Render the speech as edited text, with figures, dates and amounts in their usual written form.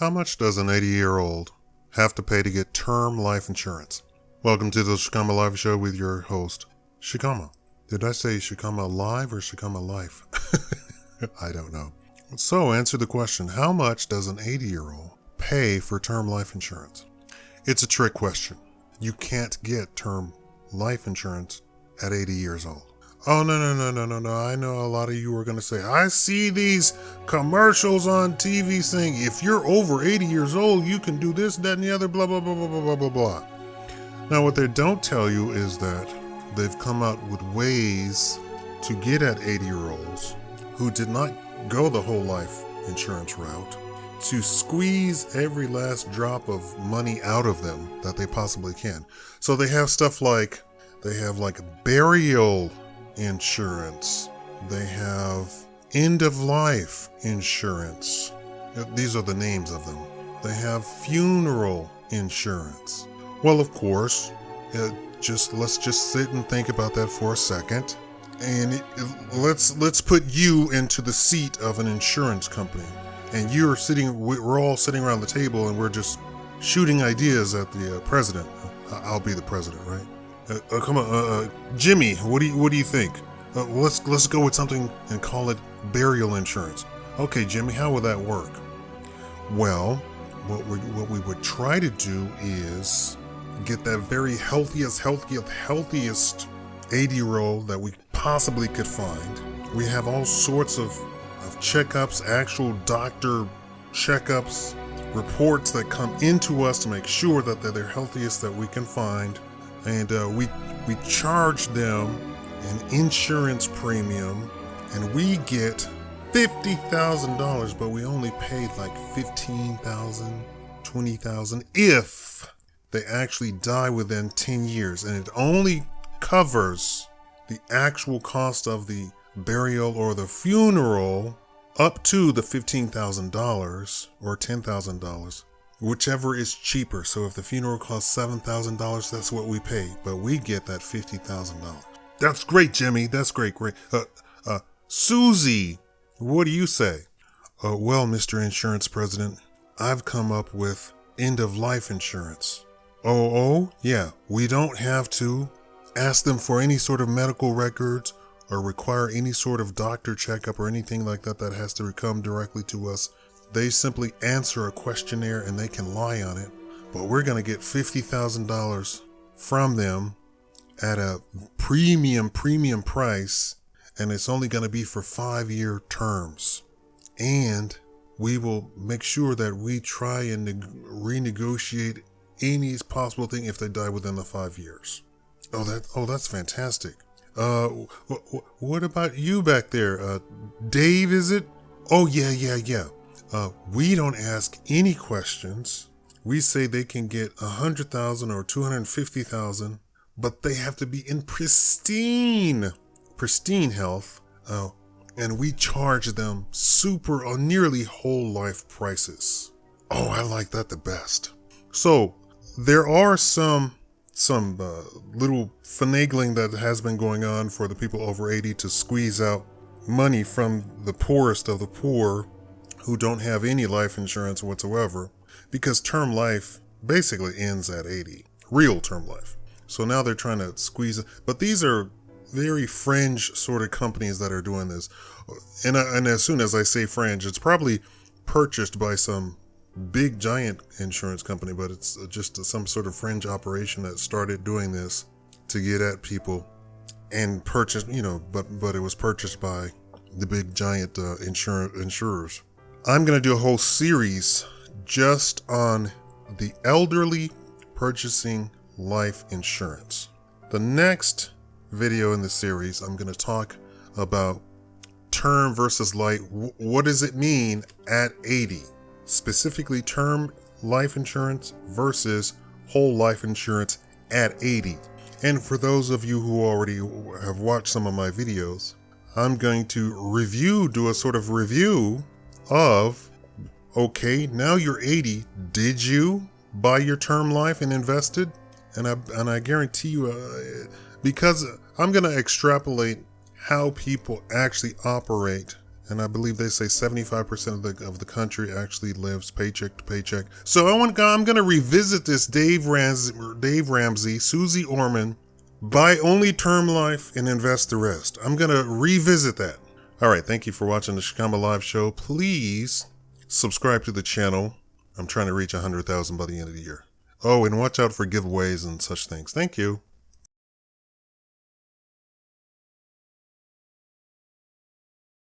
How much does an 80-year-old have to pay to get term life insurance? Welcome to the Shakaama Live Show with your host, Shakaama. Did I say Shakaama Live or Shakaama Life? I don't know. So answer the question, how much does an 80-year-old pay for term life insurance? It's a trick question. You can't get term life insurance at 80 years old. Oh, no. I know a lot of you are going to say, I see these commercials on TV saying if you're over 80 years old, you can do this, that, and the other, blah, blah, blah, blah, blah, blah, blah, blah. Now, what they don't tell you is that they've come out with ways to get at 80-year-olds who did not go the whole life insurance route to squeeze every last drop of money out of them that they possibly can. So they have stuff like, burial insurance. They have end-of-life insurance. These are the names of them. They have funeral insurance. Well, of course, let's just sit and think about that for a second. And let's put you into the seat of an insurance company. And we're all sitting around the table and we're just shooting ideas at the president. I'll be the president, right? Come on, Jimmy, what do you think? Let's go with something and call it burial insurance. Okay, Jimmy, how would that work? Well, what we would try to do is get that very healthiest 80-year-old that we possibly could find. We have all sorts of checkups, actual doctor checkups, reports that come into us to make sure that they're the healthiest that we can find. And we charge them an insurance premium, and we get $50,000, but we only paid like $15,000, $20,000 if they actually die within 10 years. And it only covers the actual cost of the burial or the funeral up to the $15,000 or $10,000. Whichever is cheaper. So if the funeral costs $7,000, that's what we pay. But we get that $50,000. That's great, Jimmy. That's great. Susie, what do you say? Well, Mr. Insurance President, I've come up with end-of-life insurance. Oh, yeah. We don't have to ask them for any sort of medical records or require any sort of doctor checkup or anything like that has to come directly to us. They simply answer a questionnaire and they can lie on it, but we're going to get $50,000 from them at a premium price, and it's only going to be for 5-year terms. And we will make sure that we try and renegotiate any possible thing if they die within the 5 years. That's fantastic. What about you back there? Dave, is it? Oh, yeah. We don't ask any questions. We say they can get $100,000 or $250,000, but they have to be in pristine health. And we charge them super or nearly whole life prices. Oh, I like that the best. So there are some little finagling that has been going on for the people over 80 to squeeze out money from the poorest of the poor who don't have any life insurance whatsoever, because term life basically ends at 80, real term life. So now they're trying to squeeze it, but these are very fringe sort of companies that are doing this. And as soon as I say fringe, it's probably purchased by some big giant insurance company, but it's just some sort of fringe operation that started doing this to get at people and purchased, but it was purchased by the big giant insurers. I'm going to do a whole series just on the elderly purchasing life insurance. The next video in the series, I'm going to talk about term versus life. What does it mean at 80? Specifically term life insurance versus whole life insurance at 80. And for those of you who already have watched some of my videos, I'm going to do a sort of review of, okay, now you're 80. Did you buy your term life and invested? And I guarantee you, because I'm going to extrapolate how people actually operate And I believe they say 75% of the country actually lives paycheck to paycheck. So I'm going to revisit this Dave Ramsey, Susie Orman, buy only term life and invest the rest. I'm going to revisit that. All right, thank you for watching the Shakaama Live Show. Please subscribe to the channel. I'm trying to reach 100,000 by the end of the year. Oh, and watch out for giveaways and such things. Thank you.